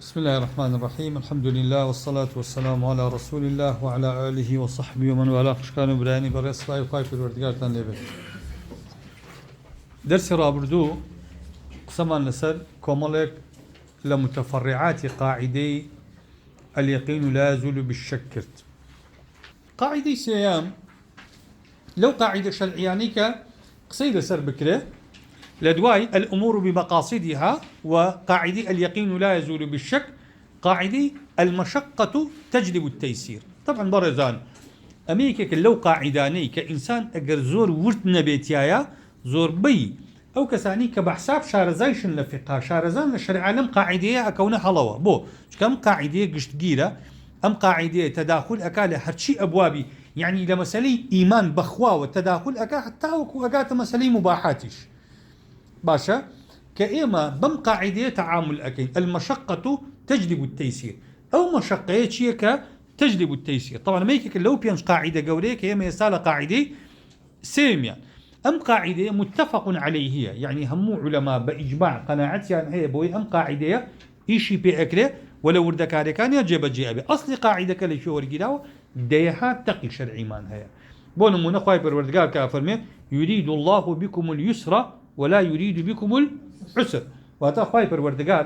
بسم الله الرحمن الرحيم. الحمد لله والصلاة والسلام على رسول الله وعلى آله وصحبه ومن والاه. خشكان براني برس خايف خايف الوردقار تان لبه درس رابردو قسما لسر كومالك لمتفرعات قاعدي اليقين لا يزول بالشك. قاعدي سيام لو قاعدة شرعيانيك قصيدة سر بكره لدواي الأمور بمقاصدها، وقاعدة اليقين لا يزول بالشك، قاعدة المشقة تجلب التيسير. طبعا برزان أميكك لو قاعداني كإنسان أجر زور ورت نبيتيايا زور بي أو كساني كبحساب شارزايشن لفقه شارزان لشرع عالم قاعدة أكون حلوة بو كم قاعدة قشت جيرة أم قاعدة تداخل أكال هرشي أبوابي، يعني لمسألة إيمان بخوا والتداخل أكا حتى أكات مسألة مباحاتش باشا كإما بم قاعدة تعامل أكين المشقة تجلب التيسير أو مشقة شيكا تجلب التيسير. طبعا ما يكك لو بينش قاعدة قولي كإما يسال قاعدة سيميا أم قاعدة متفق عليه يعني همو علماء بإجماع قناعت يعني هي بوي أم قاعدة إيشي بأكله ولو ورد كاري كان يجب الجيابي أصل قاعدة كلي شو ورقلاو ديها تقي شرعي مان هي بون من أخوي بروردقار كافرمي يريد الله بكم اليسر ولا يريد بكم العسر. وهذا خواهي پروردگار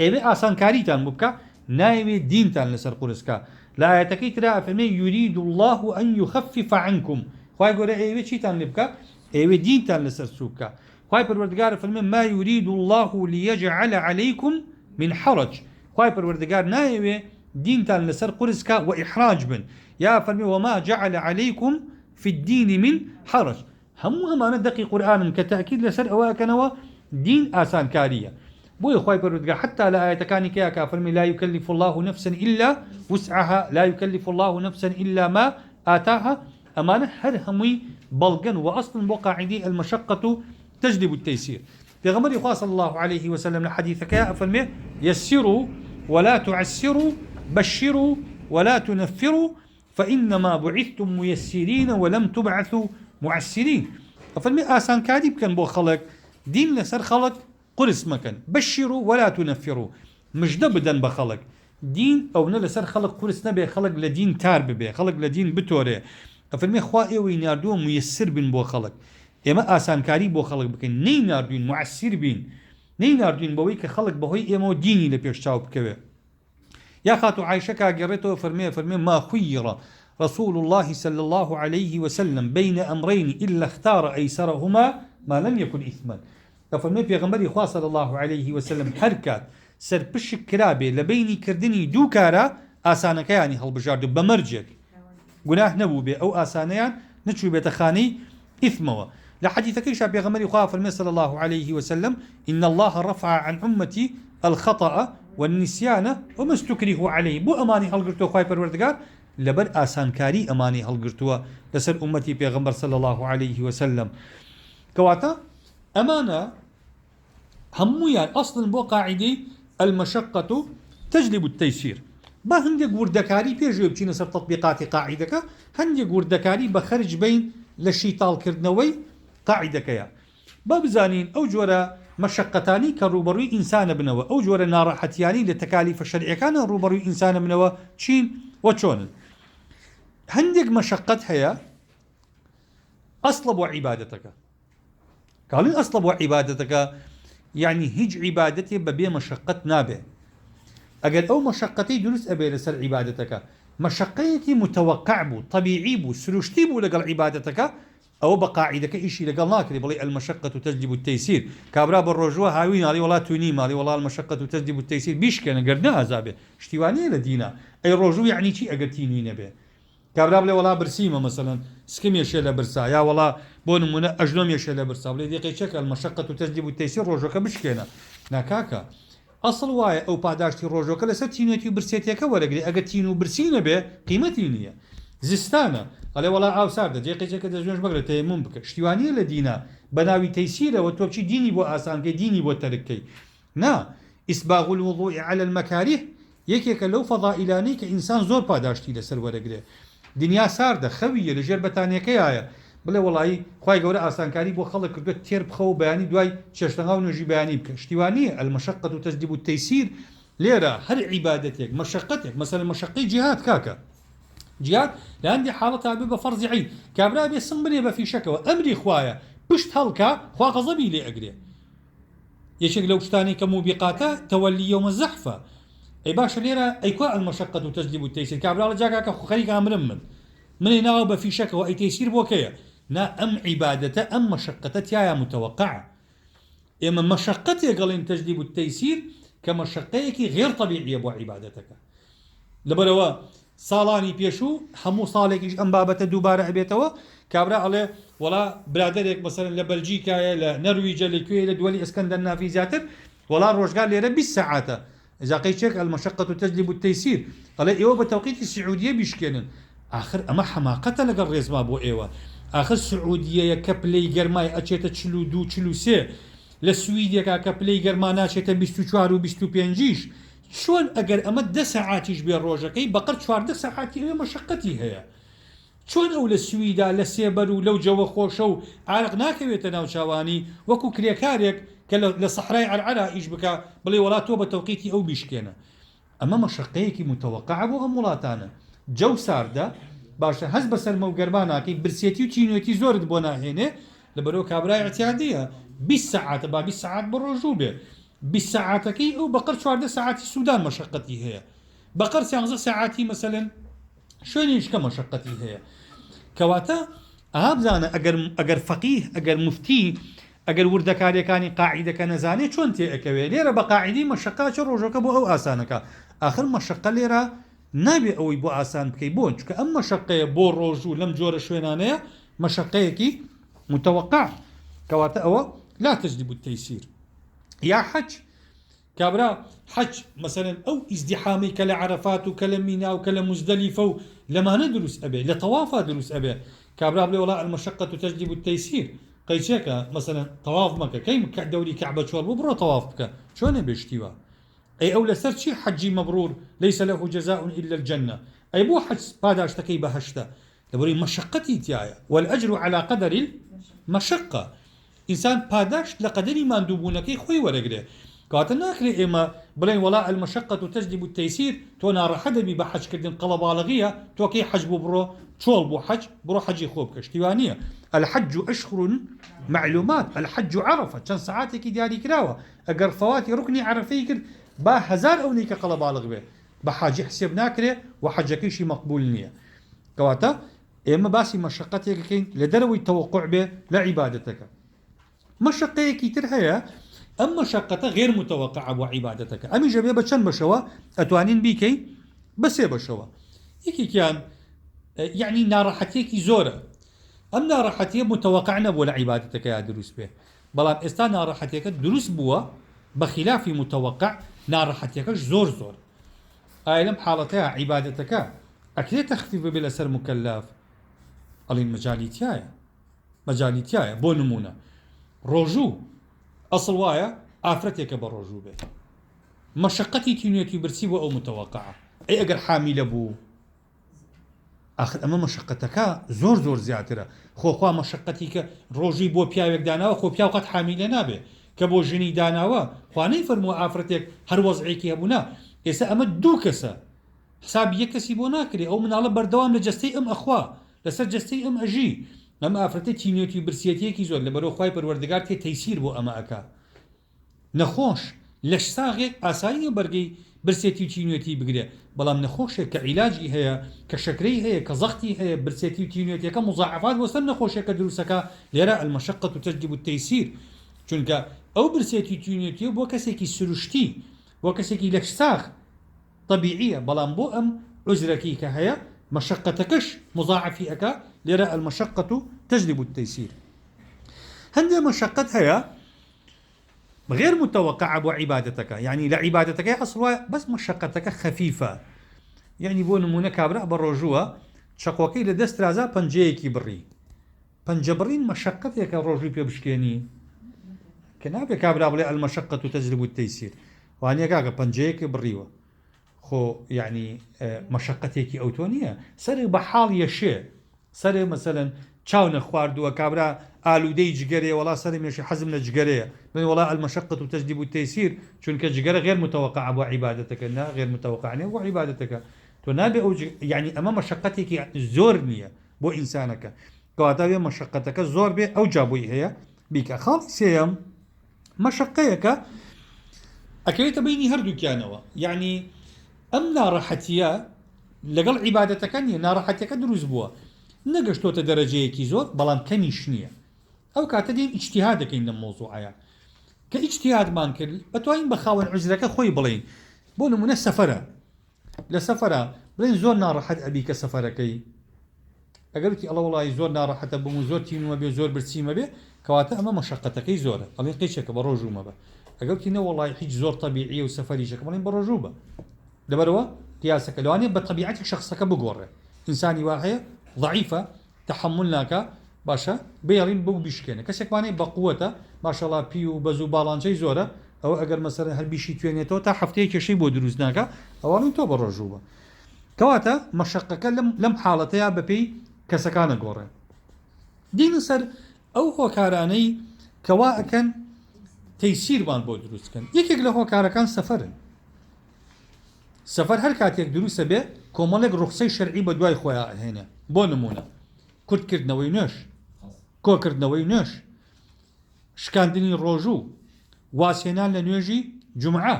ايوه آسان كاريتان مبكا نايوه دينتان لسر قرسكا لا يتكي ترى فمن يريد الله أن يخفف عنكم خواهي قول ايوه چيتان لبكا ايوه دينتان لسر سوكا. خواهي پروردگار فمن ما يريد الله ليجعل عليكم من حرج. خواهي پروردگار نايوه دينتان لسر قرسكا وإحراج بن يا فمن وما جعل عليكم في الدين من حرج. هم أمانة دقي قرآن كتأكيد لسر أواكنوا دين آسان كارية بو يخواي بردقا حتى لا آية كاني كيا كافرمي لا يكلف الله نفسا إلا وسعها لا يكلف الله نفسا إلا ما آتاها. أمانة هر همي بلغن وأصلا وقاعدي المشقة تجلب التيسير. في غمر يخواص الله عليه وسلم لحديثك يا أفرمي يسروا ولا تعسروا بشروا ولا تنفروا فإنما بعثتم ميسرين ولم تبعثوا معسرين. فالمي آسان كادي كان بو خلق دين لسر خلق قرس مكان بشروا ولا تنفروا مش دبدن بخلق دين او نلسر خلق قرس نبي خلق لدين تارب بي خلق لدين بتوري. فالمي خوائي ويناردو ميسر بين بو خلق اما آسان كاري بو خلق بكن ني ناردوين معسر بين ني ناردوين بويك خلق بهوي اما ديني لبيشتاو بكوي. يا خاتو عايشة كاقريتو فرمي ما خير رسول الله صلى الله عليه وسلم بين أمرين إلا اختار أيسرهما ما لم يكن إثما. ففرمي في غمري خواه صلى الله عليه وسلم حركات سربش كرابي لبيني كردني دوكارا آسانك يعني هالبجاردو بمرجك قناه نبوبي أو آسانيان نتشو بيتخاني إثموا. لحديثك إيشا في غمري خواه فرمي صلى الله عليه وسلم إن الله رفع عن أمتي الخطأ والنسيان وما استكره عليه بو أماني هالقرتو خواهي پروردگار لبر آسان كاري أماني هالقرتوا لسر أمتي پیغمبر صلى الله عليه وسلم. كواتا أمانة هميان أصلا بو قاعدة المشقة تجلب التيسير. با هندي وردكاري بيجي بچين سر تطبيقات قاعدة هندي وردكاري بخرج بين لشيطال كردنوي قاعدة كيا بابزانين أو جورا مشقتاني كروبروي إنسان بنوا أو جورا ناراحتياني لتكاليف الشرعية كان روبروي إنسان بنوا تشين وتشون هندق مشقتها هي أصلب عبادتك. قالين أصلب عبادتك يعني هج عبادتي ببي مشقة نابه أقل أو مشقتي دلس أبي لسر عبادتك مشقيتي متوقع بو طبيعي بو سلوشتي بو لقل عبادتك أو بقاعدك إشي لقل ناكري بلي المشقة تجلب التيسير كابرا بالرجوة هاوين علي ولا تونيم علي والله المشقة تجلب التيسير بيش كان قردنا عذابه اشتواني لدينا أي الرجوع يعني شي أقرتيني نبه كابرا بلي والله برسيمة مثلا سكم يشيل برسا يا والله بون من أجنوم يشيل برسا بلي دقيقة شكل المشقة تجلب التيسير رجوك بشكينا ناكاكا أصل واي أو بعداشتي رجوك لستينيتي برسيتك ولا قدي أقتينو برسينة به قيمتي نية زستانة قال والله عاو سارده دقيقة شكل دجنوش بقرة تيمم بك اشتوانية لدينا بناوي تيسيره وتوبشي ديني بو آسان كي ديني بو تركي نا إسباغ الوضوء على المكاره يكيك لو فضائلاني كإنسان زور بعداشتي لسر ولا قدي دنيا سارده خويه لجر بتانيه كيايا بلا والله خوای گەورە ئاسانکاری بۆ خەڵک کردووە تێر بخەوە بەیانی دوای چێشتەنگا و نوێژی بەیانی بکە. شتیوانیە المشقة تجلب التيسير ليرة هر عبادتك مشقتك مثلا مشقي جهاد كاكا جهاد لعندي حالتها بيبقى فرض عين كابرا بيسمبري في شكوى أمري خوايا بشت هلكا خوا غضبي لي أقري يشك لو شتاني كموبقاتا تولي يوم الزحفة أي باش ليرة أيكوا المشقة تجلب التيسير كابرا جاكا خليك أمر من يناوب في شكوى أي تيسير بوكيا نا أم عبادته أم مشقته يا متوقعة إما مشقتي قال تجلب التيسير كمشقيك غير طبيعية بو عبادتك لبروا ساڵانی پێشوو هەموو ساڵێکیش ئەم بابەتە دووبارە ئەبێتەوە کابرا ئەڵێ وڵا برادێک مەسەرن لە بەلجیکایە لە نەرویجە لەکوێ لە دووەلی ئەسکەندەر نافی زیاتر وڵا ڕۆژگار لێرە 20 ساعاتە ئەجاقەی چێک المەشەقەت تجلب التەیسیر ئەڵێ ئێوە بە تەوقیتی سعودیە بیشکێنن آخر ئەمە حەماقەتە لەگەڵ ڕێزما بۆ ئێوە آخر سعودیەیە کە پلەی گەرمای ئەچێتە 42 43 لە سویدێکا کە پلەی گەرما ناچێتە 24 و 25 شون ئەگەر ئەمە 10 ساعاتیش بێ ڕۆژەکەی بەقەر 14 ساعاتی ئەوێ مەشقەتی هەیە چۆن ئەو لە سویدا لە سێبەر و لەو جەوە خۆشە و عارق ناکەوێتە ناو چاوانی وەکو کرێکارێک کە لە سەحرای عەرعەرا ئیش بکە بڵێ وڵا تۆ بە تەوقیتی ئەو بیشکێنە ئەمە مەشقەیەکی متەوەقع بۆ ئەم وڵاتانە جەو ساردە باشە هەست بەسەر مەو گەرما ناکەی برسێتی و تینوێتی زۆرت بۆ ناهێنێ لەبەرەوە کابرای اعتیادیە 20 ساعاتە با 20 ساعات بە ڕۆژوو بێ 20 ساعاتەکەی ئەو بەقەر 14 ساعاتی سوودان مەشقەتی هەیە بەقەر 13 ساعاتی مەسەلەن شوێنیش کە مەشقەتی هەیە کەواتە ئابزانە ئەگەر فەقیه ئەگەر مفتی ئەگەر وردەکاریەکانی قاعیدەکە نەزانێت چۆن تێئەکەوێ لێرە بە قاعیدی مەشقا چ ڕۆژەکە بۆ ئەو ئاسانەکە آخر مەشقە لێرە نابێ ئەوەی بۆ ئاسان بکەی بۆن چکە ئەم مەشقەیە بۆ ڕۆژوو لەم جۆرە شوێنانەیە مەشقەیەکی متوقع کەواتە ئەوە لا تجلب التيسير يا حج كابرا حج مثلا او ازدحامي كلا عرفات وكلا مينا وكلا مزدلفه لما ندرس ابي لطواف ادرس ابي كابرا بلا ولا المشقه تجلب التيسير قيشك مثلا طواف مكه كيم دوري كعبه شوال وبرو طوافك شلون بيشتيوا اي اولى سر شي حجي مبرور ليس له جزاء الا الجنه اي بو حج باداش تكي بهشته دبري مشقتي تيايا والاجر على قدر المشقه انسان باداش لقدري ما ندوبونكي خوي ورقله كاتن ناكري اما بلين ولاء المشقه تجلب التيسير تو نار حدا بي بحج كدن قلب بالغيه تو كي حج برو تشول بو حج برو حجي خوب كشتيوانيه الحج اشهر معلومات الحج عرفه كان ساعاتك ديالي كراوه اقر فواتي ركني عرفيك با هزار اونيك قلب بالغ به بحاجي حساب ناكري وحجك شي مقبول نيه كواتا اما باسي مشقتك كاين لدروي التوقع به لعبادتك مشقيكي ترهيا أما مشقة غير متوقعة وعبادتك أمي جميع بچن بشوا أتوانين بيكي بس بشوا يكي كان يعني ناراحتيكي زورة أم ناراحتي متوقعنا ولا عبادتك يا دروس به بلان استا ناراحتيك دروس بوا بخلاف متوقع ناراحتيك زور زور أيلم حالتها عبادتك أكيد تخفيف بالأسر مكلف ألين مجاليتيايا بو نمونه روجو أصل وايا آفرتك بروجو به مشقتي تينيتي برسي أو متوقعة أي أجر حامل أبو آخر أما مشقتك زور زياترة خو مشقتك روجي بو بياوك داناوا خو بياو قد حامل نابه كبو جني داناوا خواني فرمو آفرتك هر وضعيك أبونا إسا أما دوكسا حساب يكسي بو ناكري أو من على بردوام لجستي أخوا لسر جستي أجي ئەم ئافرەتە تینێتی و برسێتیەکی زۆر لەبەرەوە خوای پەروەردگار تێ تەیسیر بۆ ئەمە ئەکا نەخۆش لە ساغێک ئاسایی بەرگەی برسێتی و تینوێتی بگرێ بەڵام نەخۆشێک کە عیلاجی هەیە کە شەکرەی هەیە کە زەختی هەیە برسێتی و تینوێتیەکە مضاعفات وەسەر نەخۆشێکە دروستەکە لێرە المەشەقەت تجلب التەیسیر چونکە ئەو برسێتی و تینوێتیە بۆ کەسێکی سروشتی بۆ کەسێکی لە ساغ طبیعیە بەڵام بۆ ئەم عوزرەکی کە هەیە مشقتكش مضاعفي أكا لرأى المشقة تجلب التيسير هندي مشقتها هي غير متوقعة بعبادتك يعني لعبادتك أصلا بس مشقتك خفيفة يعني بون منك برا بالرجوع شقوكي لدست رازا بنجيكي بري بنجبرين مشقتك الرجوع بيبشكيني كنابي كابرا بلا المشقة تجلب التيسير وانيا كاكا بنجيكي بريوه خو يعني مشقتك أوتونية سر بحال يشي سر مثلا چاو نەخواردووە کابرا ئالوودەی جگەرێ وڵا سەری مێشی حەزم لە جگەرەیە من وڵا المەشەقەت و تەجدید و تەیسیر چونکە جگەرە غێر متەوەقع بۆ عیبادەتەکە نا غێر متەوەقع نیە بۆ عیبادەتەکە تۆ نابێ ئەو یعنی ئەمە مەشەقەتێکی زۆر نییە بۆ ئینسانەکە کەواتە بێ مەشەقەتەکە زۆر بێ ئەو جابووی هەیە بیکە خاڵی سێەم مەشەقەیەکە ئەکەوێتە بینی هەردووکیانەوە یعنی ئەم ناڕەحەتیە لەگەڵ عیبادەتەکە نیە ناڕەحەتەکە دروست بووە نەگەشتۆتە دەرەجەیەکی زۆر بەڵام کەمیش نییە ئەو کاتە دێن ئیجتیهاد دەکەین لەم مۆزوعەیە کە ئیجتیهادمان کرد بەتوانین بە خاوەن عوزرەکە خۆی بڵێین بۆ نمونە سەفەرە لە سەفەرە بڵێن زۆر ناڕەحەت ئەبی کە سەفەرەکەی ئەگەروتی ئەڵە وڵی زۆر ناڕەحەتە بووم و زۆر تینومە بێ زۆر برچیمە بێ کەواتە ئەمە مەشەقەتەکەی زۆرە ئەڵێن قیچێکە بە ڕۆژومە بە ئەگەوتی نەوەڵی هیچ زۆر طبیعی و سەفەریشەکە بڵێن بە ڕۆژوو بە لەبەرەوە قیاسەکە لەوانێ بە طبیعەتی شخصەکە بگۆڕێ ئینسانی وا هەیە ضعیفە تحمل ناکە باشە بێڵین بۆ بیشکێنە کەسێکوانەی بە قووەتە ماشەڵا پی و بەز و باڵانچەی زۆرە ئەوە ئەگەر مەسەر هەربیشی توێنێتەوە تا هەفتەیە کێشەی بۆ دروست ناکە ئەوانین تۆ بە ڕۆژوو بە کەواتە مەشەقەکە لەم حاڵەتەیە بەپێی کەسەکانە گۆڕێ دین سەر ئەو هۆکارانەی کەوا ئەکەن تەیسیرمان بۆ دروستکەن یەکێک لە هۆکارەکان سەفەرن سەفەر هەر کاتێک دروستە بێ کۆمەڵێک ڕوخسەی شەرعی بە دوای خۆیان ئەهێنێ بۆ نمونە کورتکردنەوەی نوێش کۆکردنەوەی نوێش شکاندنی ڕۆژوو واسێنان لە نوێژی جومعە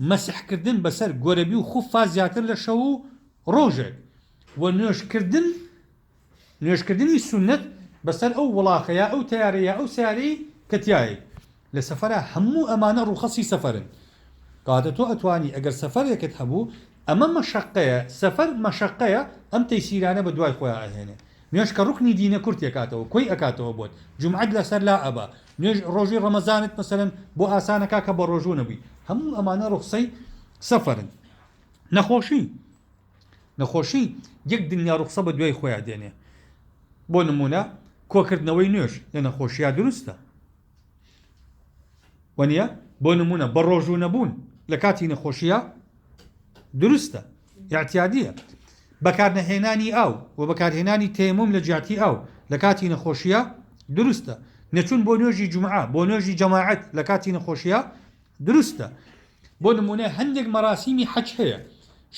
مەسحکردن بەسەر گۆرەبی و خوفا زیاتر لە شەو و ڕۆژێک و نوێشکردنی سونەت بەسەر ئەو وڵاخەیە ئەو تیارەیە ئەو سیارەی کە تیایی لە سەفەرە هەموو ئەمانە ڕوخەسی سەفەرن کاتە تۆ ئەتوانی ئەگەر سەفەرێکت هەبوو ئەمە مەشەقەیە سەفەر مەشەقەیە ئەم تەیسیرانە بە دوای خۆیان ئەهێنێ نوێش کە ڕوکنی دینە کورتێکاتەوە کۆی ئەکاتەوە بۆت جومعەت لەسەر لا ئەبا نوێژ ڕۆژی ڕەمەزانت مەسەرەن بۆ ئاسانەکە کە بە ڕۆژوو نەبووی هەموو ئەمانە ڕوخسەی سەفەرن نەخۆشی یەک دنیا ڕوخسە بە دوای خۆیان دێنێ بۆ نمونە کۆکردنەوەی نوێش لە نەخۆشیە دروستە وەنیە بۆ نمونە بە ڕۆژوو نەبوون لە کاتی نەخۆشیە دروستە یاعتیادیە بەکارنەهێنانی ئاو و بەکارهێنانی تەیەموم لە جیاتی ئاو لە کاتی نەخۆشیە دروستە نەچوون بۆ نوێژی جومعە بۆ نوێژی جەماعەت لە کاتی نەخۆشیە دروستە بۆ نمونە هەندێک مەراسیمی حەج هەیە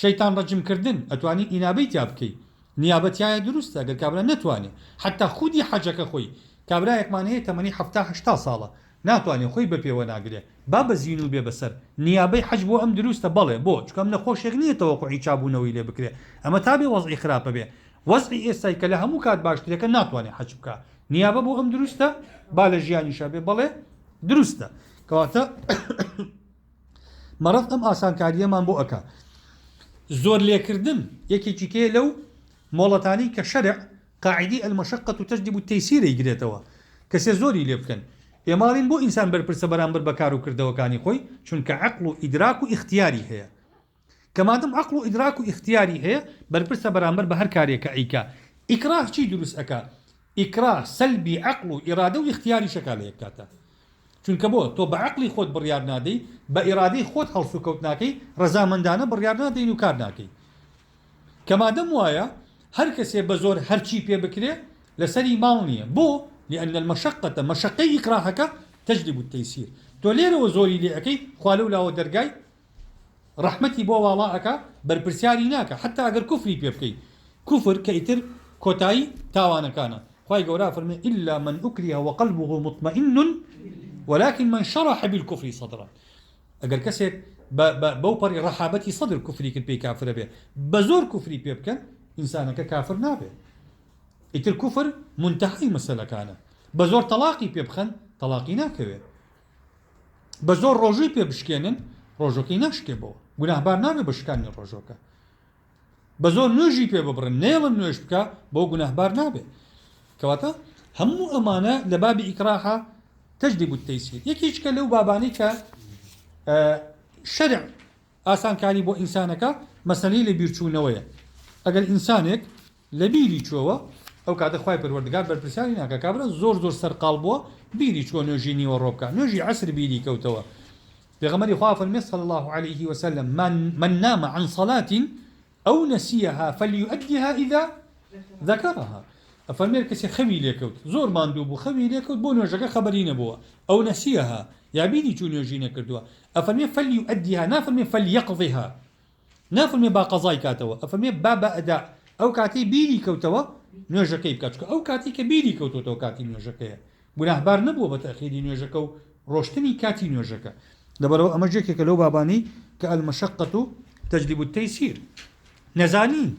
شەیتان ڕەجمکردن ئەتوانی ئینابەی تیا بکەی نیابەتیایە دروستە ئەگەر کابرا نەتوانێت حتا خودی حەجەکە خۆی کابرایەکمان هەیە تەمەنی 70 ساڵە ناتوانێت خۆی بە پێوە ناگرێ با بە زین و بێ بەسەر نیابەی حەج بۆ ئەم دروستە بەڵێ بۆ چکەم نەخۆشێک نییە تەوەقوعی چابوونەوەی لێ بکرێ ئەمە تا بێ وەزعی خراپە بێ وەزعی ئێستای کە لە هەموو کات باشترەکە ناتوانێت حەج بکە نیابە بۆ ئەم دروستە با لە ژیانیشە بێ بەڵێ دروستە کەواتە مەڕەف ئەم ئاسانکاریەمان بۆ ئەکا زۆر لێکردن یەکێکی کێ لەو مۆڵەتانی کە شەرع قاعدەی المەشەقەت و تەجدید و تەیسیر ئەیگرێتەوە کەسێ زۆری لێ بکەن ئێماڵین بۆ ئینسان بەرپرسە بەرامبەر بەکار و کردەوەکانی خۆی چونکە عەقڵ و ئیدراک و ئیختیاری هەیە کەمادەم عەقڵ و ئیدراک و ئیختیاری هەیە بەرپرسە بەرامبەر بە هەر کارێکە ئەیکا ئیکراه چی دروست ئەکا ئیکراه سەلبی عەقڵ و ئیرادە و ئیختیاری شەکا لە یەک کاتە چونکە بۆ تۆ بە عەقڵی خۆت بڕیار نادەی بە ئیرادەی خۆت هەڵس و کەوت ناکەی ڕەزامەندانە بڕیار نادەین و کار ناکەی کەمادەم وایە هەر کەسێ بە زۆر هەرچی پێ بکرێ لەسەری ماڵ نییە بۆ لأن المشقة مشقي إكراهك تجلب التيسير توليرو زوري لأكي خوالو لاو درقاي رحمتي بو والاك بربرسياري ناكا حتى أقر كفري بيبكي كفر كيتر كوتاي تاوانا كان خواهي قولا فرمي إلا من أكره وقلبه مطمئن ولكن من شرح بالكفر صدرا أقر كسيت بوبري رحابتي صدر كفري كنت بي كافر بيه بزور كفري بيبكن إنسانك كافر نابه ئیتر کوفر منتهی مەسەلەکانە بە زۆر تەلاقی پێ بخەن تەلاقی ناکەوێت بە زۆر ڕۆژووی پێ بشکێنن ڕۆژۆکەی ناشکێ بەوە گوناهبار نابێت بە شکانی ڕۆژۆکە بە زۆر نوێژی پێ ببڕن نێڵن نوێژ بکە بۆ گوناهبار نابێت کەواتە هەموو ئەمانە لە بابی ئیکراها تەجدید التەیسیر یەکێکە لەو بابانەی کە شەرع ئاسانکاری بۆ ئینسانەکە مەسەلەی لە بیرچوونەوەیە ئەگەر ئینسانێک لە بیری چووەوە ئەو کاتە خوای پەروەردگار بەرپرسیاری ناکە کابرا زۆر سەرقاڵ بووە بیری چووە نوێژی نیوە ڕۆبکە نوێژی عەسر بیری کەوتەوە پێغەمبەری خوا فەرمێ صلی الله عليه وسلم من نام عن صلاة أو نسيها فليؤديها إذا ذكرها ئەفەرمێ کەسێ خەوی لێکەوت زۆر ماندوو بوو خەوی لێکەوت بۆ نوێژەکە خەبەری نەبووە ئەو نەسیەها یا بینی چوو نوێژی نەکردووە ئەفەرمێ فەلیؤەدیها نافەرمێ فەلیەقضیها نافەرمێ با قەزای کاتەوە ئەفەرمێ با بە ئەدا ئەو کاتەی بیری کەوتەوە نوێژەکەی بکات چکە ئەو کاتی کە بیری کەوتەوە کاتی نوێژەکەیە گوناهبار نەبووە بە تەخیری نوێژەکە و ڕۆشتنی کاتی نوێژەکە لەبەرەوە ئەمە جێکێکە لەو بابانی کە ئەلمەشەقەت تەجلیب التەیسیر نەزانین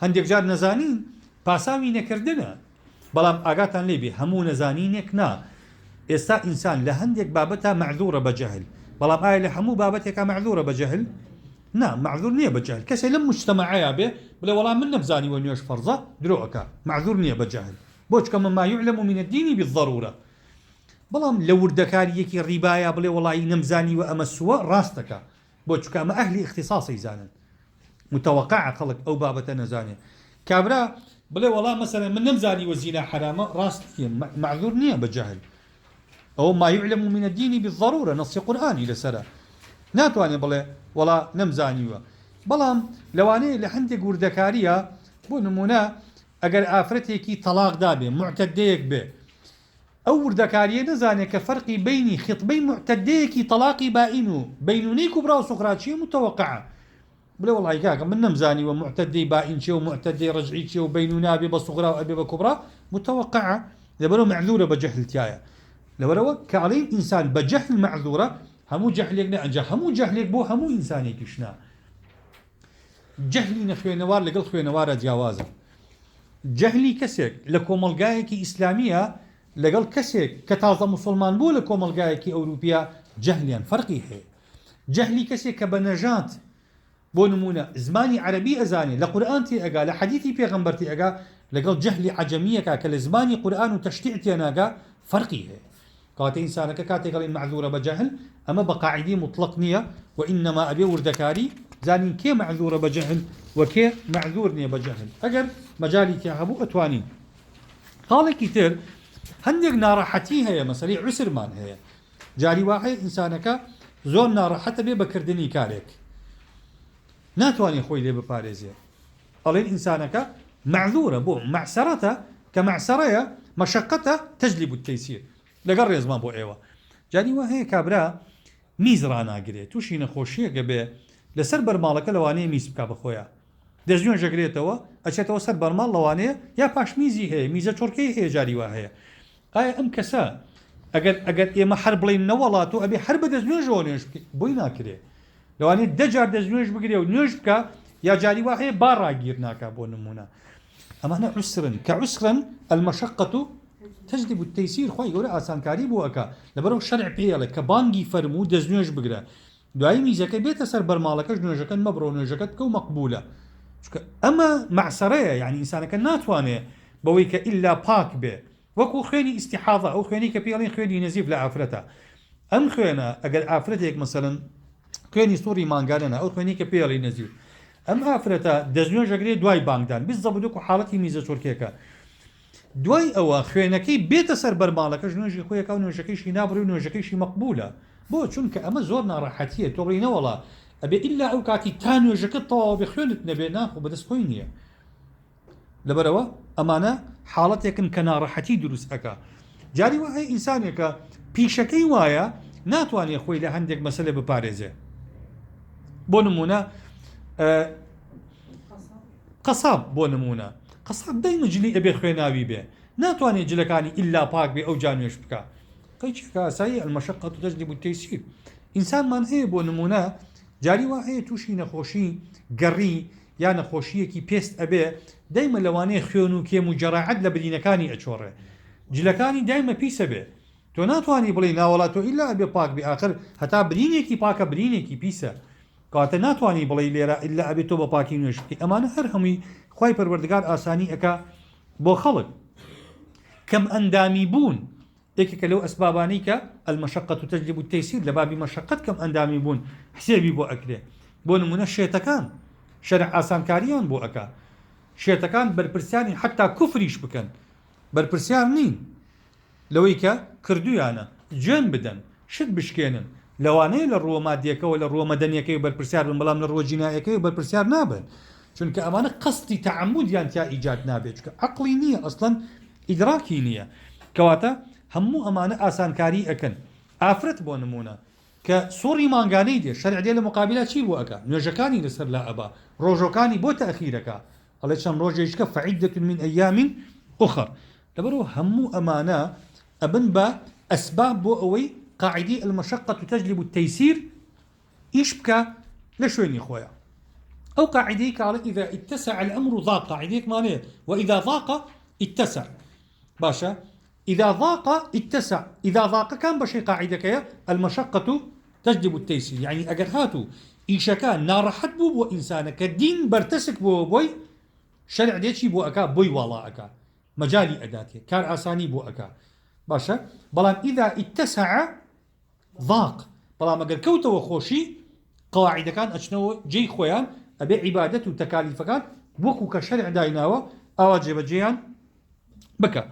هەندێک جار نەزانین پاساوی نەکردنە بەڵام ئاگاتان لێبێ هەموو نەزانینێک نا ئێستا ئینسان لە هەندێک بابەتە مەعذورە بە جەهل بەڵام ئایا لە هەموو بابەتێکە مەعذورە بە جەهل نا معذور نییە بە جەهل کەسێک لەم مجتەمەعەیە بێ بڵێ وەڵام من نەبزانیوە نوێژ فەرزە درۆەکە معذور نییە بە جەهل بۆ چکە مما يعلم من الدين بالضرورة بەڵام لە وردەکاریەکی ڕیبایە بڵێ وەڵی نەمزانیوە ئەمە سووە ڕاستەکە بۆ چکە ئەمە ئەهلی اختصاصی زانن متوقع خەڵک ئەو بابەتە نەزانێ کابرا بڵێ وەڵام مەسەلەن من نەمزانیوە زینا حرامە ڕاستیە معذور نییە بە جەهل ئەو ما يعلم من الدين بالضرورة نص قورئانی لەسەرە ناتوانێ بڵێ وەڵا نەمزانیوە بەڵام لەوانەیە لە هەندێک وردەکاریە بۆ نمونە ئەگەر ئافرەتێکی تەلاق دابێ معتەدەیەک بێ ئەو وردەکاریە نەزانێت کە فەرقی بینی خیطبەی معتەدەیەکی تەلاقی بائین و بینونەی کوبرا و سوغرا چیە متەوەقعە بڵێ وەڵی کاکە من نەمزانیوە معتەدەی بائین چیە و معتەدەی ڕەجعی چیە و بینونە ئەبێ بە سوغرا و ئەبێ بە کوبرا متەوەقعە لەبەرەوە معذورە بە جەهلتیایە لەبەرەوە کە ئەڵێن ئینسان بە جەهل معذورە هەموو جەهلێک نەئەنجا هەموو جەهلێک بۆ هەموو ئینسانێکیش نا جەهلی نەخوێنەوار لەگەڵ خوێنەوارە جیاوازە جەهلی کەسێک لە کۆمەلگایەکی ئیسلامیە لەگەڵ کەسێک کە تازە موسڵمان بوو لە کۆمەلگایەکی ئەوروپیا جەهلیان فەرقی هەیە جەهلی کەسێک کە بە نەژات بۆ نمونە زمانی عەرەبی ئەزانێ لە قورئان تێ ئەگا لە حەدیثی پێغەمبەر تێ ئەگا لەگەڵ جەهلی عەجەمیەکە کە لە زمانی قورئان و تەشتیع تێناگا فەرقی هەیە کاتە ئینسانەکە کاتێک گەڵی معذورە بە جەهل ئەمە بە قاعیدەی مطلق نییە و ئینەما ئەبێ وردەکاری زانین کێ معذورە بە جەهل و کێ معذور نییە بە جەهل ئەگەر مەجالی تیا هەبوو ئەتوانین خاڵێکی تر هەندێک ناڕەحەتی هەیە مەسەلەی عوسرمان هەیە جاری وا هەیە ئینسانەکە زۆر ناڕەحەتە بێ بەکردنی کارێک ناتوانێت خۆی لێ بپارێزێ ئەڵێن ئینسانەکە معذورە بۆ معسەرەتە کە معسەرەیە مەشەقەتە تەجلیب التەیسیر لەگەڵ ڕێزمان بۆ ئێوە جاری وا هەیە کابرا میز ڕناگرێت تووشی نەخۆشیەکە بێ لەسەر بەرماڵەکە لەوانەیە میز بکا بەخۆیە دەستنوێ ژەگرێتەوە ئەچێتەوە سەر بەرماڵ لەوانەیە یا پاشمیزی هەیە میزە چۆرکەی هەیە جاری وا هەیە ئایا ئەم کەسە ئەگەر ئێمە هەر بڵین نەوەڵات و ئەبێ هەر بە دەستنوێژەوە نوێژ بۆی ناکرێ لەوانەیە دەجار دەستنوێژ بگرێ و نوێژ بکە یا جاری وا هەیە با ڕاگیر ناکا بۆ نمونە ئەمانە عوسرن کە عوسرن المەشەقەت تجلب التيسير خوي يقول آسان كاري بو أكا لبرو شرع بيالك كبانجي فرمو دزنوش بقرا دعاي ميزاك بيت سر برمالك نوجك مبرو نوجك كو مقبولة أما معسرية يعني إنسانك ناتواني بويك إلا باك به وكو خيني استحاضة أو خيني كبيالين خيني نزيف لعفرته أم خينا أقل عفرتك مثلا خيني سوري مانغاننا أو خيني كبيالين نزيف أم عفرته دزنوش بقرا دواي بانغدان بالضبط دوكو حالتي ميزة شوركيكا دوای ئەوە خوێنەکەی بێتە سەر بەرماڵەکەش نوێژی خۆیەکە و نوێژەکەیشی نابڕی و نوێژەکەیشی مەقبولە بۆ چونکە ئەمە زۆر ناڕەحەتیە تۆڕینەوەڵا ئەبێ ئیلا ئەو کاتی تا نوێژەکە تەواو بێ خوێنت نەبێ ناخۆ بەدەست خۆی نییە لەبەرەوە ئەمانە حاڵەتێکن کە ناڕەحەتی دروست ئەکا جاری وایە ئینسانێکە پیشەکەی وایە ناتوانێت خۆی لە هەندێک مەسەلە بپارێزێ بۆ نمونە قەساب بۆ نمونە قەساب دایمە جلی ئەبێ خوێناوی بێ ناتوانێت جلەکانی ئیلا پاک بێ ئەو جانوێش بکە قەیچێکە ئاسایی المەشەقەت تەجلیب التەیسیر ئینسانمان هەیە بۆ نمونە جاری وا هەیە تووشی نەخۆشی گەڕی یا نەخۆشیەکی پێست ئەبێ دایمە لەوانەیە خوێن و کێم و جەراحەت لە برینەکانی ئەچۆڕێ جلەکانی دایمە پیسە بێ تۆ ناتوانانی بڵێ ناوەڵات تۆ ئیلا ئەبێ پاک بێ ئاخر هەتا برینێکی پاکە برینێکی پیسە کاتە ناتوانانی بڵێ لێرە ئیلا ئەبێت تۆ بە پاکی نوێژ بکەی ئەمانە هەر هەمووی خوای پەروەردگار ئاسانی ئەکا بۆ خەڵک کەم ئەندامی بوون یەکێکە لەو ئەسبابانەی کە المەشەقەت تەجلیب التەیسیر لە بابی مەشەقەت کەم ئەندامی بوون حسێبی بۆ ئەکرێ بۆ نمونە شێتەکان شەرع ئاسانکاریان بۆ ئەکا شێتەکان بەرپرسیانی حتا کوفریش بکەن بەرپرسیار نین لەوەی کە کردویانە جێن بدەن شت بشکێنن لەوانەیە لە ڕووە مادیەکەەوە لە ڕووە مەدەنیەکەی بەرپرسیار بن بەڵام لە ڕووە جینایەکەی بەرپرسیار نابن چونکە ئەمانە قەستی تعەمودیان تیا ئیجاد نابێت چونکە عەقڵی نییە ئەسڵەن ئیدراکی نییە کەواتە هەموو ئەمانە ئاسانکاری ئەکەن ئافرەت بۆ نمونە کە سۆڕی مانگانەی دێ شەرع دێ لە مقابلە چی بۆ ئەکا نوێژەکانی لەسەر لا ئەبا ڕۆژەکانی بۆ تەخیرەکە ئەڵێ چەند ڕۆژێشکە فعیدەة من ئەیام ئوخر لەبەرەوە هەموو ئەمانە ئەبن بە ئەسباب بۆ ئەوەی قاعدەی المشقة تجلب التيسير إيش بكا لشويني خويا أو قاعدة قالت إذا اتسع الأمر ضاق قاعدة معناه وإذا ضاق اتسع باشا إذا ضاق اتسع إذا ضاق كان بشي قاعدة كيا المشقة تجلب التيسير يعني أجر هاتو إيش كان نارحت بو إنسانك الدين برتسك بو بوي شرع ديتشي بو أكا بوي والله أكا مجالي أداتي كان أساني بو أكا باشا بلان إذا اتسع ضاق بلان أجر كوتو وخوشي قواعد كان أشنو جي خويان أبي عبادة وتكاليف كان وكو كشرع دايناوة أواجب جيان بكا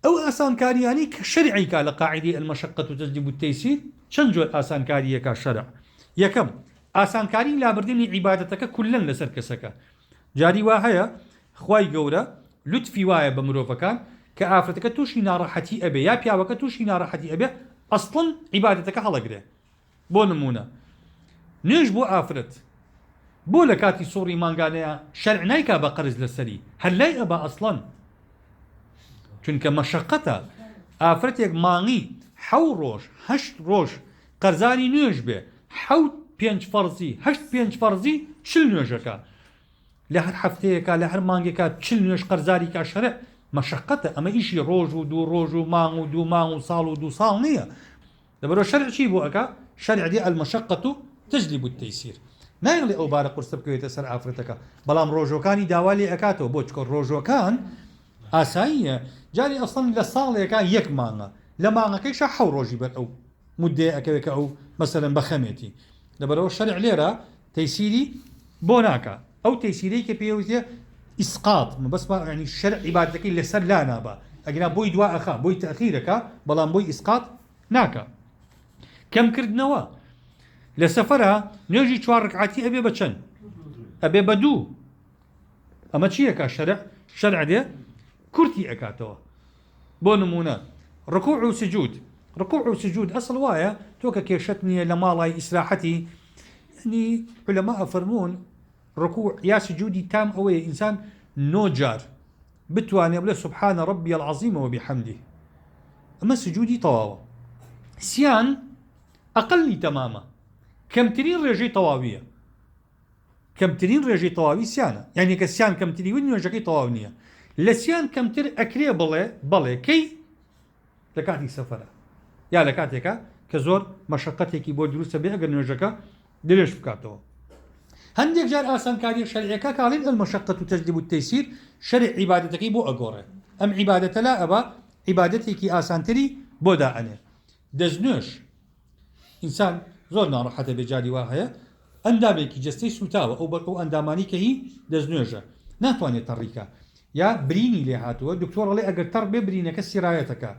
أو آسان كارياني كشرعي كان قاعدة المشقة تجلب التيسير شنجو آسان كارية كشرع يكم آسان كاري لا بردين عبادتك كلا لسر كسك جاري واهيا خواي قورا لطفي وايا بمروفكان كآفرتك توشي ناراحتي أبي يا بياوك توشي ناراحتي أبي أصلا عبادتك هلقره بو نمونه نيش بو آفرت بو لكاتي صوري مانغانيا شرع نايكا بقرز للسري هل لا أبا أصلا چونك مشقتا آفرتك مانغي حو روش هشت روش قرزاني نيش بي حو بينج فرزي هشت بينج فرزي چل نيشكا لهر حفتيكا لهر مانغيكا چل نيش قرزاري كا شرع مشقتا اما ايشي روج ودو روج ومانغ ودو مانغ وصال ودو صال نية دبرو شرع چي بو اكا شرع دي المشقة تجلب التيسير نايغلي او بارق قرص بكويت سر افرتك بلام روجوكاني داوالي اكاتو بوچكو روجوكان اسايا جاري اصلا لصال كان يك مانغا لما كيش حو روجي بر او مده اكيك او مثلا بخميتي دبرو الشرع ليرا تيسيري بوناكا او تيسيري كبيوتي اسقاط بس يعني الشرع عبادتك اللي سر لا نابا اجنا بوي دواء اخا بوي تاخيرك بلام بوي اسقاط ناكا كم كردنوا لسفرها نجي 4 ركعاتي أبي بچن أبي بدو أما چي أكا شرع دي كرتي أكاتوا بو نمونا ركوع وسجود أصل وايا توكا كيشتني لمالاي إسلاحتي يعني علماء فرمون ركوع يا سجودي تام أوي إنسان نوجار بتواني أبلا سبحان ربي العظيم وبحمده أما سجودي طواوة سيان أقل تماما كمترين رجي طواوية كمترين رجي طواوي سيانة يعني كسيان كمتري وني رجي طواوية لسيان كمتر أكري بلي كي لكاتي سفرة يا لكاتيكا كزور مشقتك بو دروس بي أقر نرجكا دلش بكاتو هنديك جار آسان كاري شرعيكا قالين المشقة تجلب التيسير شرع عبادتك بو أقوره أم عبادة لا أبا عبادتك آسان تري بو داعنه دزنوش إنسان زۆر ناڕەحەتە بێجاری وا هەیە ئەندامێکی جەستەی سوتاوە ئەو ئەندامانی کە هی دەستنوێژە ناتوانێت تەڕیکە یا برینی لێ هاتووە دکتۆر ئەڵێ ئەگەر تەڕ بێ برینەکە سیرایەتەکە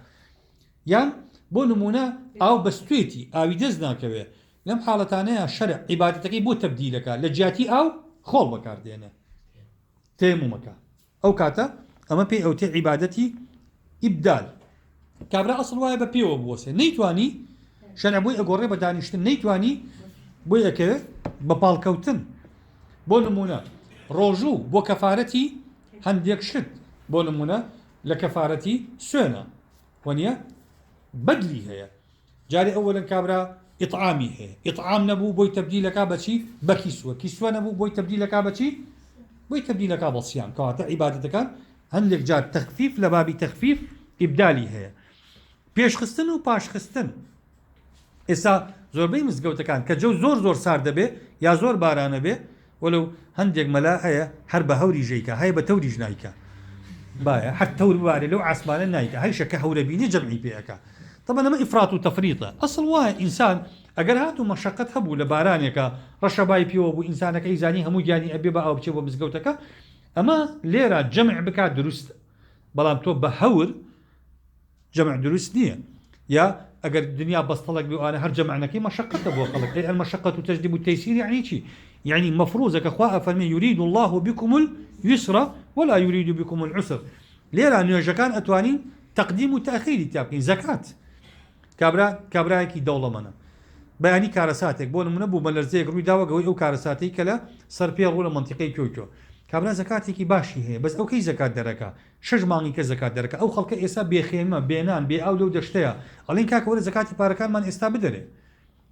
یان بۆ نمونە ئاو بەستوێتی ئاوی دەست ناکەوێ لەم حاڵەتانەیە شەرع عیبادەتەکەی بۆ تەبدیلەکە لە جیاتی ئاو خۆڵ بەکاردێنێ تێمومەکە ئەو کاتە ئەمە پێی ئەوتێ عیبادەتی ئیبدال کابرا ئەسڵ وایە بە پێوە بوەسێ نەیتوانی شەرع بۆی ئەگۆڕێ بە دانیشتن نەیتوانی بۆی ئەکەوێ بە پاڵکەوتن بۆ نمونە ڕۆژوو بۆ کەفارەتی هەندێک شت بۆ نمونە لە کەفارەتی سوێنە وەنیە بەدلی هەیە جارێ ئەوەلەن کابرا ئیطعامی هەیە ئیطعام نەبوو بۆی تەبدیلەکە بەچی بە کیسوە نەبوو بۆی تەبدیلەکە بەچی بۆی تەبدیلەکە بە سیام کەواتە عیبادەتەکان هەندێک جار تەخفیف لە بابی تەخفیف ئیبدالی هەیە پێشخستن و پاشخستن ئێستا زۆربەی مزگەوتەکان کە جەو زۆر سار دەبێ یا زۆر بارانە بێ وەلو هەندێک مەلا هەیە هەر بە هەوری ژەیکە هەیە بە تەوریش نایکە باە هەر تەور بوارێ لەو عاسمانە نایکە هەر شەکە هەورە بینی جەمعی پێەکە طبعا ئەمە ئیفرات و تەفریطە ئەسڵ وایە ئینسان ئەگەر هات و مەشەقەت هەبوو لە بارانێکە ڕەشەبای پێوە بوو ئینسانەکەی زانی هەموو گیانی ئەبێ بە ئاو بچێ بۆ مزگەوتەکە ئەمە لێرە جەمع بکات دروست بەڵام تۆ بە هەور جەمع دروست نییە یا ئەگەر دنیا بەستەڵک بێ وانە هەر جەمعنەکەی مەشەقەتە بۆ خەڵک المەشەقەت و تەجلیب التەیسیر یعنی چی يعني مفروض كخوا فرمي يريد الله بكم اليسر ولا يريد بكم العسر ليرا نوێژەکان ئەتوانین تقدیم و تاخیری تابکەین زەکات کابراایەکی دەوڵەمەنە بەیانی کارەساتێک بۆ نمونە بوو بەلەرزەیەک ڕووی داوەگەوەی ئەو کارەساتەی کە لە سەرپێ ڕوو لە منتیقەی کۆکۆ کابرا زەکاتێکی باشی هەیە بەس ئەو کەی زەکات دەرەکە 6 مانگی کە زەکات دەرەکە ئەو خەڵکە ئێستا بێخێمە بێنان بێ ئاو لەو دەشتەیە ئەڵێن کاکە وەرە زەکاتی پارەکانمان ئێستا بدەرێ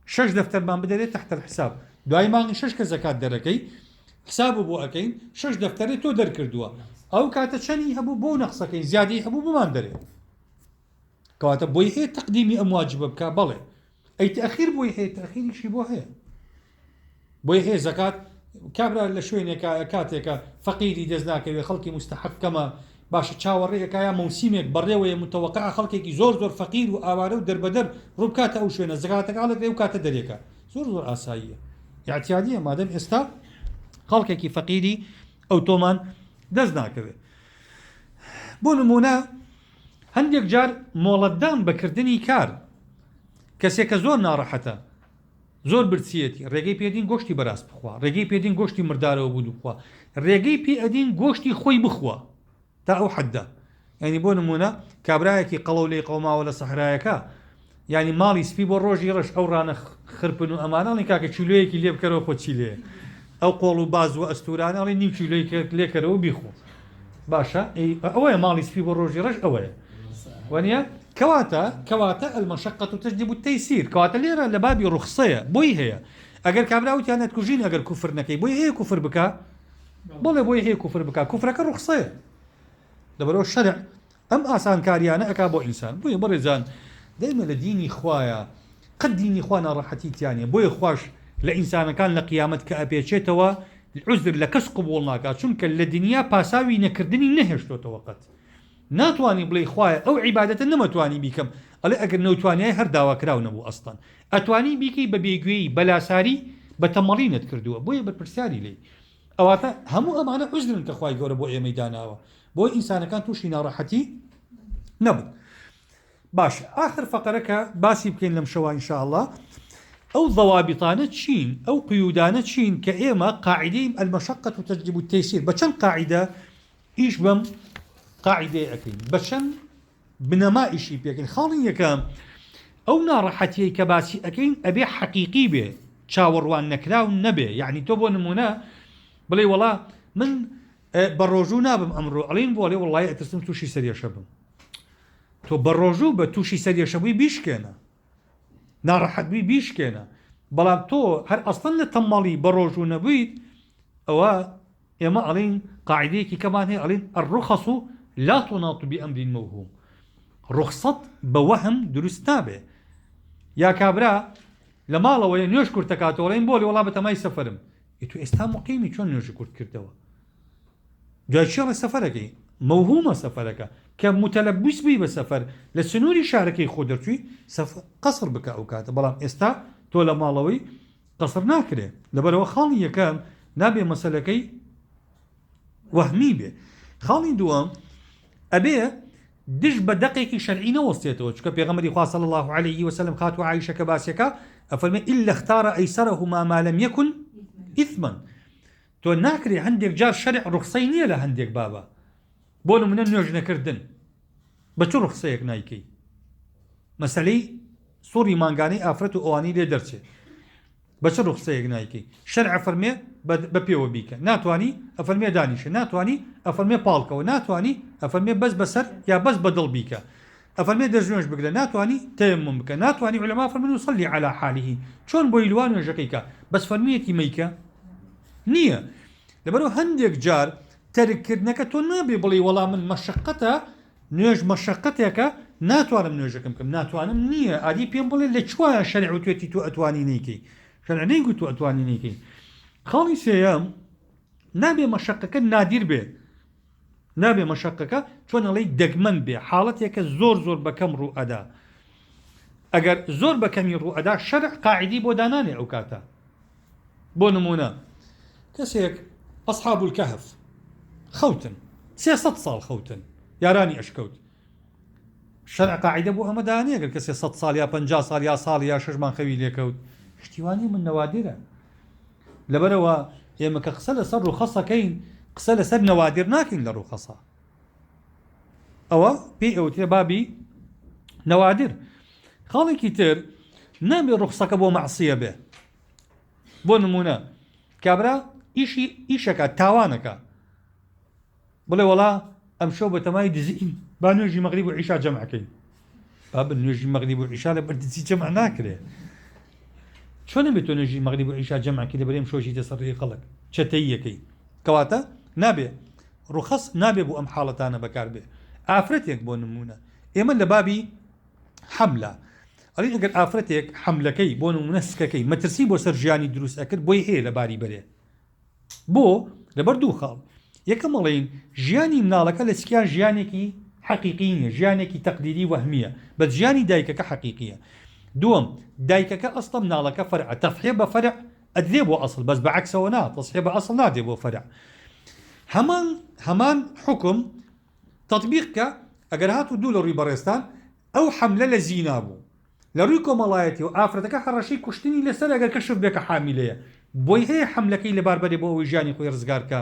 6 دەفتەرمان بدەرێت تحت الحساب دوای مانگی 6 کە زەکات دەرەکەی حساب بۆ ئەەکەین 6 دەفتەرێت تۆ دەرکردووە ئەو کاتە چەنی هەبوو بۆ نەخسەکەی زیادی هەبوو بمان دەرێت کەواتە بۆی هەیە تەقدیمی ئەم واجبە بکە بەڵێ ئەی تەخیر بۆی هەیە تەخیریشی بۆ هەیە بۆی هەیە زەکات کابرا لە شوێنێکە کاتێکە فەقیری دەست ناکەوێت خەڵکی مستحەکەمە باشە چاوەڕێیەکە یا مەوسیمێک بەڕێوەیە متەوەقع خەڵکێکی زۆر فەقیر و ئاوارە و دەربەدەر ڕووبکاتە ئەو شوێنە زەکاتەکەڵێک لێ و کاتە دەرێکە زۆر ئاساییە یاعتیادیە مادەم ئێستا خەڵکێکی فەقیری ئەو تۆمان دەست ناکەوێت بۆ نمونە هەندێک جار مۆڵەتدان بەکردنی کار کەسێکە زۆر ناڕەحەتە زۆر برچیەتی ڕێگەی پێدین گۆشتی بەراست بخوا ڕێگەی پێدین گۆشتی مردارەوە بوو بخوا ڕێگەی پێدین گۆشتی خۆی بخوا تا ئەو حەددا ینی بۆ نمونە کابراایەکی قەڵەو لێی قەوماوە لە سەحرایەکە ینی ماڵی سپی بۆ ڕۆژی ڕەش ئەو ڕانە خرپن و ئەمانەڵی کاکە چولەیەکی لێ بکەرەوە خۆچی لێ ئەو قۆڵ و باز و ئەستورانەڵی نیم چولەی لێکەرەوە بیخۆ باشە ئەوەیە ماڵی سپی بۆ ڕۆژی ڕەش ئەوەیە وانە کەواتە المەشەقەت تجلب التەیسیر کەواتە لێرە لە بابی ڕوخسەیە بۆی هەیە ئەگەر کابراوتیانەت کوژین ئەگەر کوفر نەکەی بۆی هەیە کوفر بکە بڵێ بۆی هەیە کوفر بکە کوفرەکە ڕوخسەیە لەبەرەوە شەرع ئەم ئاسانکاریانە ئەکا بۆ ئینسان بۆیە بەڕێزان دەیمە لە دینی خوایە قەت دینی خوا ناڕەحەتیتیانە بۆیە خوش لە ئینسانەکان لە قیامەت کە ئەپێچێتەوە عوزر لە کەس قبوڵ ناکات چونکە لە دنیا پاساوی نەکردنی نەهێشتۆتەوە قەت ناتوانانی بڵێ خوایە ئەو عیبادەتە نەمەتوانی بیکەم ئەڵێ ئەگەر نەوتوانای هەر داواکراو نەبوو ئەستان ئەتوانی بیکەی بە بێگوێی بەلاساری بە تەمەڵینت کردووە بۆیە بەرپرسیاری لێ ئەواتە هەموو ئەمانە عوزرن کە خوای گەورە بۆ ئێمەی داناوە بۆ ئینسانەکان تووشی ناڕەحەتی نەبوو باش آخر فقرەکە باسی بکەین لەم شەوە ئینشاءالله ئەو ضوابطانە چین ئەو قیودانە چین کە ئێمە قاعدەی المەشەقەت تجلب التەیسیر بە چەند قاعدە ئیش بەم قاعدەیە ئەەکەین بە چەند بنەما ئیشی پێکەین خاڵی یەکەم ئەو ناڕەحەتیەی کە باسی ئەەکەین ئەبێ حەقیقی بێ چاوەڕوان نەکراو نەبێ یعنی تۆ بۆ نمونە بڵێ وەڵا من بە ڕۆژوو نابم ئەمڕۆ ئەڵێن بۆ لێ وڵای ئەترسم تووشی سەریێشە بم تۆ بە ڕۆژوو بە تووشی سەریێشەبووی بیشکێنە ناڕەحەتبووی بیشکێنە بەڵام تۆ هەر ئەسڵەن لە تەمەڵی بە ڕۆژوو نەبوویت ئەوە ئێمە ئەڵین قاعدەیەکی کەمان هەیە ئەڵین الرخص لا تناط بأمر موهوم ڕوخسەت بە وەهم دروست نابێ یا کابرا لە ماڵەوەی نوێژ کورت دەکاتەوە ئەڵێن بۆ لێ وەڵا بەتەمای سەفەرم تو ئێستا مقیمی چۆن نوێژی کورت کردەوە دوای چێڵە سەفەرەکەی موهومە سەفەرەکە کە متەلەبوس بووی بە سەفەر لە سنووری شارەکەی خۆ دەرچووی قەسر بکە ئەو کاتە بەڵام ئێستا تۆ لە ماڵەوەی قەسر ناکرێ لەبەرەوە خاڵی یەکەم نابێ مەسەلەکەی وەهمی بێ خاڵی دووەم ئەبێ دش بە دەقێکی شەرعی نەوەستێتەوە چونکە پێغەمبەری خوا صلی الله عليه وسلم خاتوو عایشە کە باسیەکە ئەفەرمێ إلا اختار أيسرهما ما لم يكن إثما تۆ ناکرێ هەندێک جار شەرع ڕوخسەی نییە لە هەندێک بابە بۆ نمونە نوێژ نەکردن بە چ ڕوخسەیەک نایکەی مەسەلەی سوڕی مانگانەی ئافرەت و ئەوانی لێ دەرچێت بە چ ڕوخسەیەک نایکەی شەرع فەرمێ بە پێوە بیکە ناتوانی ئەفەرمێ دانیشە ناتوانی ئەفەرمێ پاڵکەوە ناتوانی ئەفەرمێ بەس بەسەر یا بەس بەدڵ بیکە ئەفەرمێ دەستنوێژ بگرە ناتوانی تەیەموم بکە ناتوانی عولەما فەرمێن وصلی علی حاله چۆن بۆی لوا نوێژەکەی کە بەس فەرمیەتی مەیکە نییە لەبەرەوە هەندێک جار تەرککردنەکە تۆ نابێ بڵێ وەڵام من مەشەقەتە نوێژ مەشەقەتێکە ناتوانم نوێژەکەم بکەم ناتوانم نییە عادی پێم بڵێ لە چوایە شەرع وتوێتی تۆ ئەتوانی نیکەی شەرع نەیگوت تۆ ئەتوانی نیکەی خاڵی سێیەم نابێ مەشەقەکە نادیر بێ نابێ مەشەقەکە چۆن ئەڵێی دەگمەن بێ حاڵەتێکە زۆر بەکەم ڕوو ئەدا ئەگەر زۆر بەکەمی ڕوو ئەدا شەرع قاعدی بۆ دانانێ ئەو کاتە بۆ نمونە کەسێک ئەصحاب الكهف خەوتن 300 ساڵ خەوتن یارانی ئەشکەوت شەرع قاعدە بۆ ئەمە دانێ ئەگەر کەسێ 100 ساڵ یا 50 ساڵ یا ساڵ یا 6 مان خەوی لێکەوت شتیوانی من نەوادرە لبروا ئێمە کە قسە لەسەر ڕوخەسەکەین قسە لەسەر نەوادر ناکەین لە ڕوخەسە ئەوە پێی ئەوتێ بابی نەوادر. خاڵێکی تر نابێ ڕوخسەکە بۆ مەعسیە بێ. بۆ نمونە کابرا ئیشەکە تاوانەکە بڵێ وەڵا ئەم شەو بە تەمای دزین با نوێژی مەغریب و عیشا جەمعەکەین. با بە نوێژی مەغریب و عیشا لە بەردزی جەمع ناکرێ. چۆن نەبێت تۆ نوێژی مەغریب و عیشا جەمعەکەی لەبەرێم شۆژی دەسەڕێی خەڵک چەتەییەکەی کەواتە نابێ ڕوخەس نابێ بۆ ئەم حاڵەتانە بەکار بێ. ئافرەتێک بۆ نمونە ئێمە لە بابی حەملە ئەڵێن ئەگەر ئافرەتێک حەملەکەی بۆ نمونە سکەکەی مەترسی بۆ سەر ژیانی دروست ئەکرد بۆی هەیە لە باری بەرێ بۆ لەبەر دوو خاڵ. یەکەم ئەڵێن ژیانی مناڵەکە لە سکیان ژیانێکی حەقیقی نیە ژیانێکی تەقلیدی وەهمیە بە ژیانی دایکەکە حەقیقیە. دووەم دایکەکە ئەسڵە مناڵەکە فەرعە تەضحیە بە فەرع ئەدرێ بۆ ئەسڵ بەس بەعەکسەوە نا تەضحیە بە ئەسڵ نادێ بۆ فەرع. هەمان حکم تطبیقکە ئەگەر هاتو دوو لە ڕووی بەڕێستان ئەو حەملە لە زینا بوو لە ڕووی کۆمەڵایەتی و ئافرەتەکە هەڕەشەی کوشتنی لەسەر ئەگەر کەشف بێکە حامیلەیە بۆی هەیە حەملەکەی لەباربەرێ بۆ ئەوەی ژیانی خۆی ڕزگارکە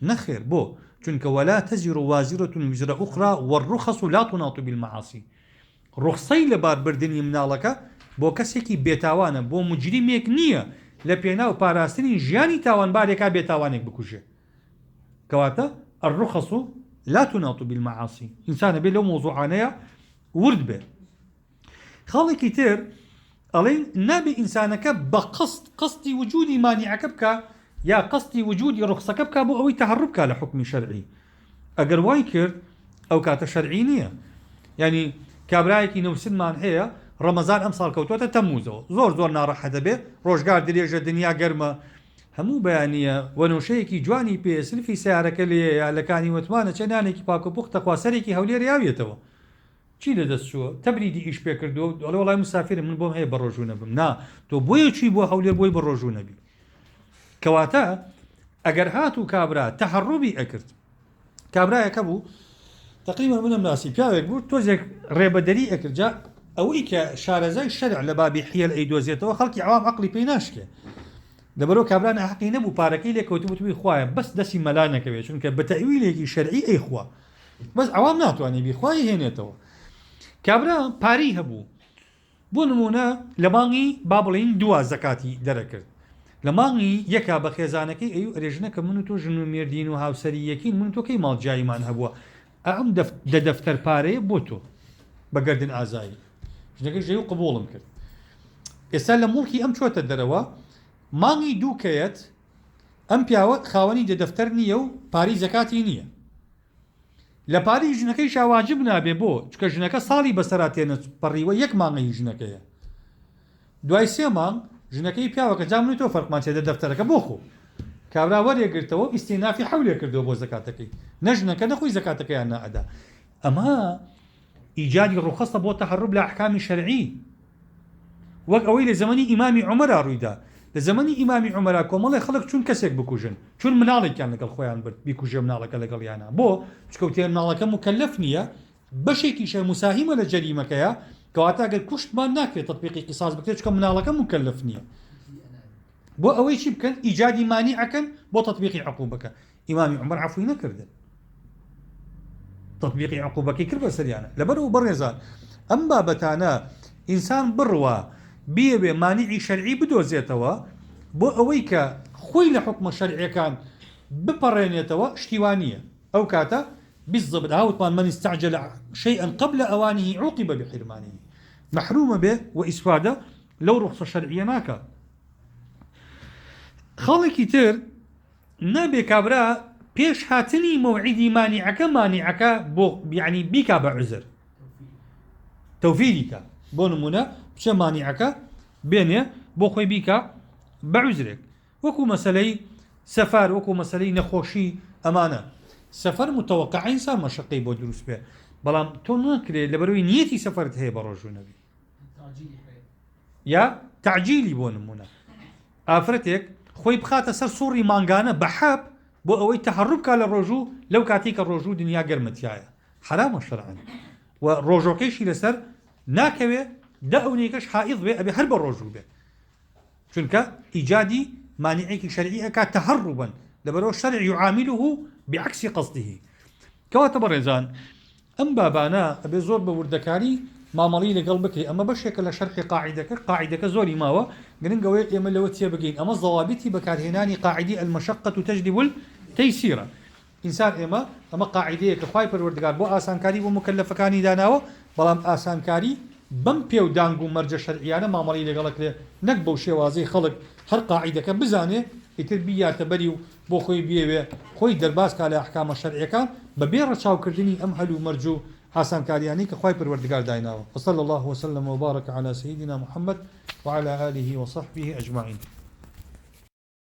نەخێر بۆ چونکە وەلا تەزیڕ وازیرەة وزرە ئوخرى والرخص لا تناط بالمعاصي. ڕوخسەی لەباربردنی مناڵەکە بۆ کەسێکی بێتاوانە بۆ مجریمێک نییە لە پێناو پاراستنی ژیانی تاوانبارێکا بێتاوانێک بکوژێ. کەواتە الرخص لا تناط بالمعاصي ئینسانە بێ لەو مۆزوعانەیە ورد بێ. خاڵێکی تر ئەڵێن نابێ ئینسانەکە بە قەستی وجودی مانیعەکە بکە یا قەستی وجودی ڕوخسەکە بکە بۆ ئەوەی تەهەڕوب بکە لە حکمی شەرعی. ئەگەر وای کرد ئەو کاتە شەرعی نییە. ینی کابرایەکی نووسنمان هەیە ڕەمەزان ئەم ساڵ کەوتوتە تەمووزەوە زۆر ناڕەحەت دەبێ ڕۆژگار درێژە دنیا گەرمە هەموو بەیانیە وەنوشەیەکی جوانی پێ سلفی سیارەکە لێ یا لەکانی وتمانە چەنانێکی پاک و پوختە خواسەرێکی هەولێر یاوێتەوە چی لەدەستچووە تەبریدی ئیش پێ کردو ئەڵێ وەڵای مسافرم من بۆم هەیە بە ڕۆژوو نەبم نا تۆ بۆیە چی بۆ هەولێر بۆی بە ڕۆژوو نەبی. کەواتە ئەگەر هات و کابرا تەحەڕوبی ئەکرد کابرایەکە بوو تقریبا منم ناسی پیاوێک بوو تۆزێک ڕێبەدەری ئەکرد جا ئەوەی کە شارەزای شەرع لە بابی حیل ئەیدۆزێتەوە خەڵکی عوام عەقڵی پێی ناشکێ لەبەرەوە کابرا ناحەقی نەبوو پارەکەی لێ کەوتبووی خوایە بەس دەستی مەلا نەکەوێت چونکە بە تەئویلێکی شەرعی ئەی خوا بەس عوام ناتوانێ بیخوای هێنێتەوە. کابرا پاری هەبوو بۆ نمونە لە مانگی با بڵین دووە زەکاتی دەرەکرد لە مانگی یەکا بە خێزانەکەی ئەو ئەرێژنە کە من و تۆ ژن و مێردین و هاوسەری یەکین من تۆ کەی ماڵجاییمان هەبووە ئەم لە دەفتەر پارەیە بۆ تۆ بەگەردن ئازایی ژنەکە ژێ و قبوڵم کرد. ئێستا لە موڵکی ئەم چۆتە دەرەوە مانگی دووکەیەت ئەم پیاوە خاوەنی دەفتەر نییە و پاری زەکاتی نییە لە پاری ژنەکەی شاواجب نابێ بۆ چکە ژنەکە ساڵی بەسەراتێنە پەڕیوە یەک مانگی ژنەکەیە دوای سێ مانگ ژنەکەی پیاوەکە جامنی تۆ فەرقمان چێدە دەفتەرەکە بۆ خۆ کابرا وەرێگرتەوە ئیستینافی حەولێ کردەوە بۆ زەکاتەکەی نەژنەکە نەخۆی زەکاتەکەیان نائەدا. ئەمە ئیجادی ڕوخەستە بۆ تەحەڕوب لە ئەحکامی شەرعی وەک ئەوەی لە زەمەنی ئیمامی عومەرا ڕوویدا. لە زەمەنی ئیمامی عومەرا کۆمەڵی خەڵک چون کەسێک بکوژن چون مناڵێکیان لەگەڵ خۆیان برد بیکوژێ مناڵەکە لەگەڵیانە بۆ چکەوتێ مناڵەکە مکەلەف نییە بەشێکیشە موساهیمە لە جەریمەکەیە کەواتە ئەگەر کوشتمان ناکرێت تەطبیقی قیساس بکرێت چکە مناڵەکە مکەلەف نییە بۆ ئەوەی چی بکەن ئیجادی مانیعەکەن بۆ تەطبیقی عقوبەکە. ئیمامی عومەر عەفوی نەکردن تطبیقی عقوبەکەی کرد بە سەریانە لەبەرەوە بەڕێزان ئەم بابەتانە ئینسان بڕوە بێ مانیعی شەرعی بدۆزێتەوە بۆ ئەوەی کە خۆی لە حکمە شەرعیەکان بپەڕێنێتەوە شتیوانیە ئەو کاتە بالضبط هاوتمان من استعجل شيئا قبل أوانه عوقب بحرمانه محرومة به وإسفادة لو رخصة شرعية ناكا. خاڵێکی تر نابێ کابرا پێش هاتنی مەوعیدی مانیعەکە بۆ یعنی بیکا بە عوزر تەوفیریکە بۆ نمونە بچە مانیعەکە بێنێ بۆ خۆی بیکە بە عوزرێک وەکو مەسەلەی سەفەر وەکو مەسەلەی نەخۆشی ئەمانە سەفەر متەوەقع ئینسان مەشەقەی بۆ دروست بێ بەڵام تۆ ناکرێت لەبەرەوەی نیەتی سەفەرت هەیە بە ڕۆژوو نەبی یا تعجیلی بۆ نمونە ئافرەتێک خۆی بخاتە سەر سوڕی مانگانە بە حەب بۆ ئەوەی تەحەڕوب کا لە ڕۆژوو لەو کاتی کە ڕۆژوو دنیا گەرمەتیایە حرامە شەرعەن و ڕۆژۆکەیشی لەسەر ناکەوێ دە ئەونێکەش حائیض بێ ئەبێ هەر بە ڕۆژوو بێ چونکە ئیجادی مانعيك شرعي أكاد تهربا لبرو الشرع يعامله بعكس قصده كواتب ريزان أم بابانا بزور بوردكاري ما مالي لقلبك أما بشكل شرح قاعدك زوري ماوى قلن قوي إما لو تيبقين أما الضوابط بكارهناني قاعدي المشقة تجلب التيسير إنسان أما قاعدية كخواي بروردكار بو آسان كاري بو مكلف كاني داناوە بەڵام ئاسانکاری بەم پێ و دانگ و مەرجە شەرعیانە مامەڵی لەگەڵک لێ نەک بەو شێوازەی خەڵک هەر قاعیدەکە بزانێ ئیتر بیاتە بەری و بۆ خۆی بێوێ خۆی دەرباز کا لە ئەحکامە شەرعیەکان بەبێ ڕەچاوکردنی ئەم هەلو مەرج و ئاسانکاریانی کە خوای پەروەردگار دایناوە وصلى الله وسلم وبارك على سيدنا محمد وعلى آله وصحبه أجمعين